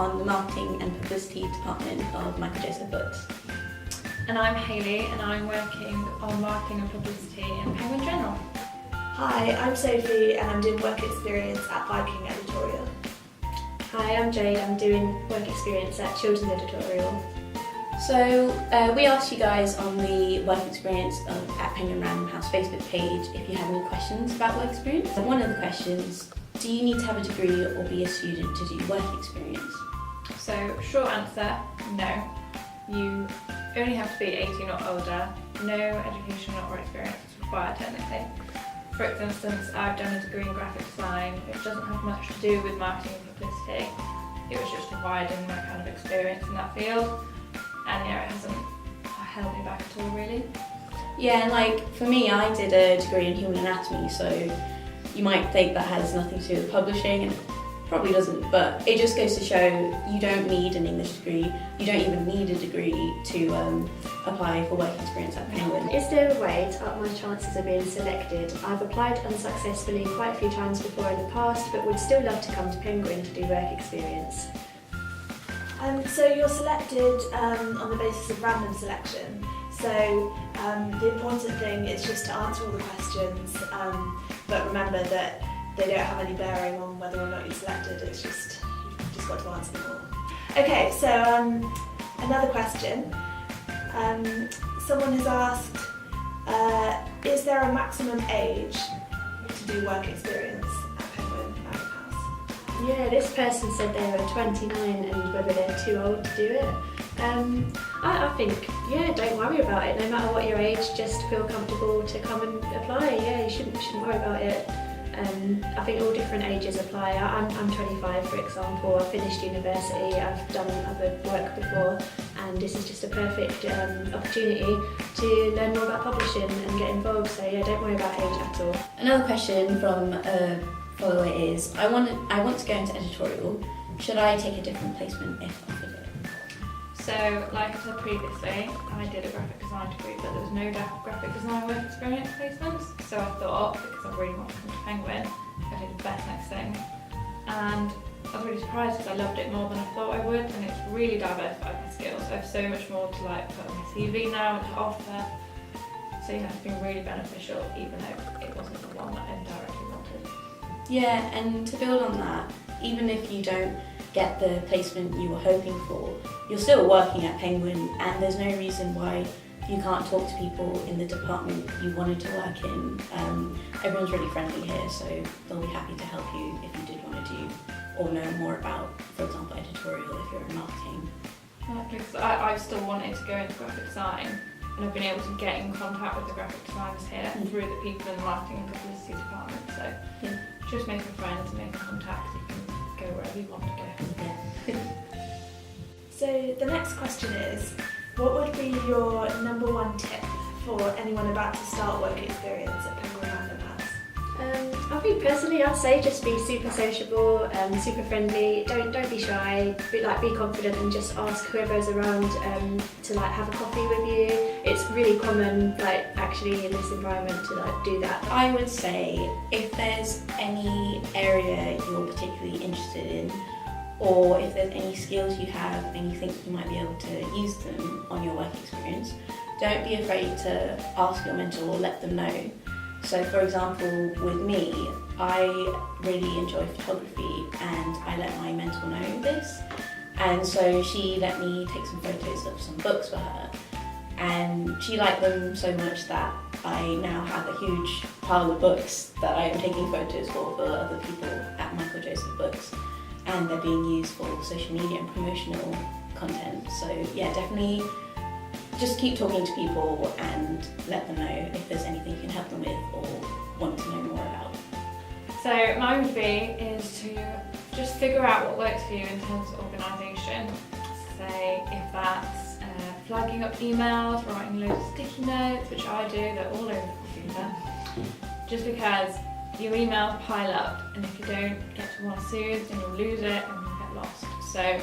on the Marketing and Publicity Department of Michael Joseph Books. And I'm Hayley, and I'm working on Marketing and Publicity in Penguin General. Hi, I'm Sophie, and I'm doing work experience at Viking Editorial. Hi, I'm Jade. I'm doing work experience at Children's Editorial. So we asked you guys on the work experience at Penguin Random House Facebook page if you had any questions about work experience. One of the questions, do you need to have a degree or be a student to do work experience? So, short answer, no. You only have to be 18 or older. No education or experience is required technically. For instance, I've done a degree in graphic design, which doesn't have much to do with marketing and publicity. It was just to widen my kind of experience in that field. And yeah, it hasn't held me back at all really. Yeah, and like for me, I did a degree in human anatomy, so you might think that has nothing to do with publishing, and it probably doesn't, but it just goes to show you don't need an English degree, you don't even need a degree to apply for work experience at Penguin. Is there a way to up my chances of being selected? I've applied unsuccessfully quite a few times before in the past, but would still love to come to Penguin to do work experience. So you're selected on the basis of random selection. So the important thing is just to answer all the questions, but remember that they don't have any bearing on whether or not you're selected. It's just you've just got to answer them all. Okay, so another question. Someone has asked, is there a maximum age to do work experience at Penguin Random House? Yeah, this person said they were 29 and whether they're too old to do it. I think, yeah, don't worry about it. No matter what your age, just feel comfortable to come and apply. Yeah, you shouldn't worry about it. I think all different ages apply. I'm 25, for example. I finished university. I've done other work before, and this is just a perfect opportunity to learn more about publishing and get involved. So yeah, don't worry about age at all. Another question from a follower is, I want to go into editorial. Should I take a different placement if offered it? So, like I said previously, I did a graphic design degree, but there was no graphic design work experience placements. So I thought, because I really want to come to Penguin, I did the best next thing. And I was really surprised because I loved it more than I thought I would, and it's really diversified my skills. I have so much more to put on my CV now and to offer. So yeah, it's been really beneficial, even though it wasn't the one that I indirectly wanted. Yeah, and to build on that, even if you don't get the placement you were hoping for, you're still working at Penguin, and there's no reason why you can't talk to people in the department you wanted to work in. Everyone's really friendly here, so they'll be happy to help you if you did want to do or know more about, for example, editorial if you're in marketing. Yeah, because I've still wanted to go into graphic design, and I've been able to get in contact with the graphic designers here through the people in the marketing and publicity department. So Yeah. just making friends and making contacts, you can go wherever you want to go. So the next question is, what would be your number one tip for anyone about to start work experience at Penguin Random House? I think personally, I'd say just be super sociable, super friendly. Don't be shy. Be confident and just ask whoever's around to have a coffee with you. It's really common, actually in this environment to do that. I would say if there's any area you're particularly interested in, or if there's any skills you have and you think you might be able to use them on your work experience, don't be afraid to ask your mentor or let them know. So for example, with me, I really enjoy photography and I let my mentor know this, and so she let me take some photos of some books for her, and she liked them so much that I now have a huge pile of books that I am taking photos for other people at Michael Joseph Books, and they're being used for social media and promotional content. So yeah, definitely just keep talking to people and let them know if there's anything you can help them with or want to know more about. So mine would be is to just figure out what works for you in terms of organisation. Say if that's flagging up emails, writing loads of sticky notes, which I do, they're all over the computer. Just because your emails pile up, and if you don't get to one soon, then you'll lose it and you'll get lost. So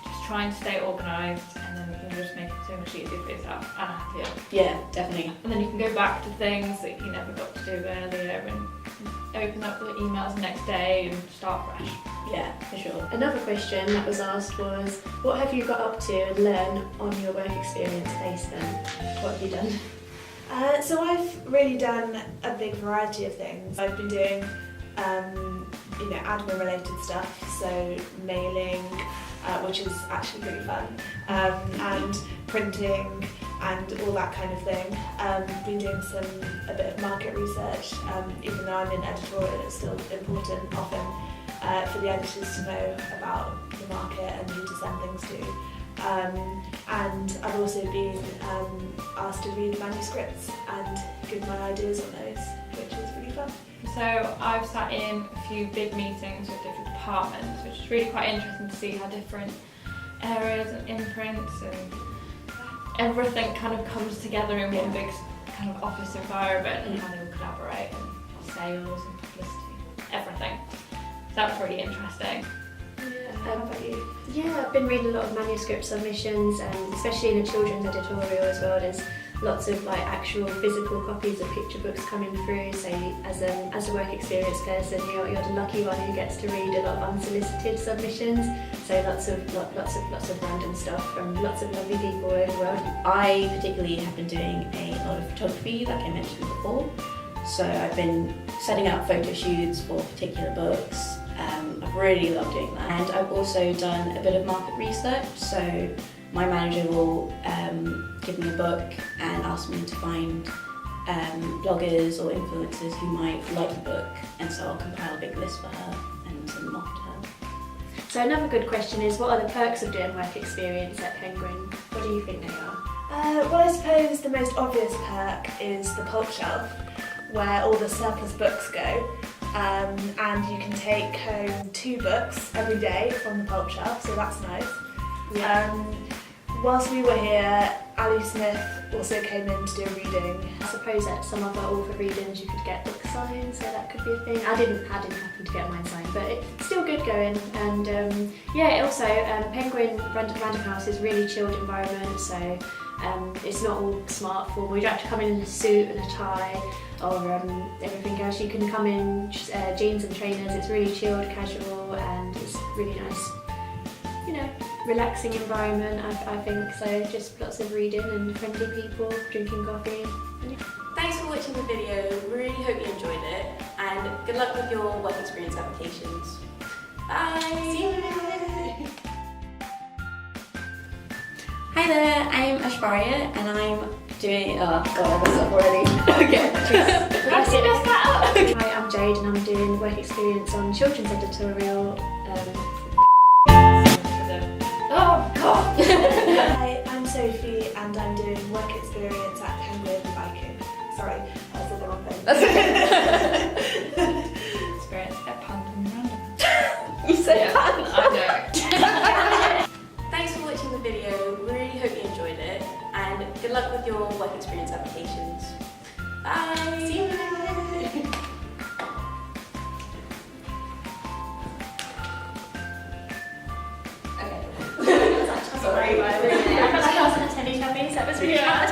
just try and stay organised, and then you can you're just making it so much easier for yourself and happier. Yeah, definitely. And then you can go back to things that you never got to do earlier and open up the emails the next day and start fresh. Yeah, for sure. Another question that was asked was, what have you got up to and learned on your work experience placement? What have you done? So I've really done a big variety of things. I've been doing, admin related stuff, so mailing, which is actually really fun, and printing and all that kind of thing. Been doing a bit of market research. Even though I'm in editorial, it's still important often for the editors to know about the market and who to send things to. And I've also been asked to read manuscripts and give my ideas on those, which is really fun. So I've sat in a few big meetings with different departments, which is really quite interesting to see how different areas and imprints and everything kind of comes together in one big kind of office environment, and how they all collaborate, and sales and publicity, everything. So that was really interesting. How about you? Yeah, I've been reading a lot of manuscript submissions, and especially in the children's editorial as well. There's lots of like actual physical copies of picture books coming through. So as a work experience person, you're the lucky one who gets to read a lot of unsolicited submissions. So lots of random stuff from lots of lovely people over the world. I particularly have been doing a lot of photography, like I mentioned before. So I've been setting up photo shoots for particular books. I've really loved doing that. And I've also done a bit of market research. So my manager will give me a book and ask me to find bloggers or influencers who might like the book. And so I'll compile a big list for her and send them off to her. So another good question is, what are the perks of doing work experience at Penguin? What do you think they are? Well, I suppose the most obvious perk is the pulp shelf, where all the surplus books go. And you can take home 2 books every day from the pulp shelf, so that's nice. Yeah. Whilst we were here, Ali Smith also came in to do a reading. I suppose at some of our author readings you could get books signed, so that could be a thing. I didn't happen to get mine signed, but it's still good going. And also Penguin Random House is really chilled environment, so it's not all smart formal. You don't have to come in a suit and a tie or everything else. You can come in jeans and trainers. It's really chilled, casual, and it's really nice. Relaxing environment, I think. So just lots of reading and friendly people, drinking coffee. Thanks for watching the video. Really hope you enjoyed it, and good luck with your work experience applications. Bye! See you! Hi there, I'm Aashfaria and I'm doing... Oh god, I messed up already. Okay. How did you mess that up? Hi, I'm Jade and I'm doing work experience on children's editorial. Oh god! Hi, I'm Sophie and I'm doing work experience at Penguin Biking. Sorry, I said the wrong thing. Experience at Penguin Random. You said Yeah, I know. Thanks for watching the video. Really hope you enjoyed it, and good luck with your work experience applications. Bye! See you! Sorry, I wasn't attending that meeting, so that was really hard.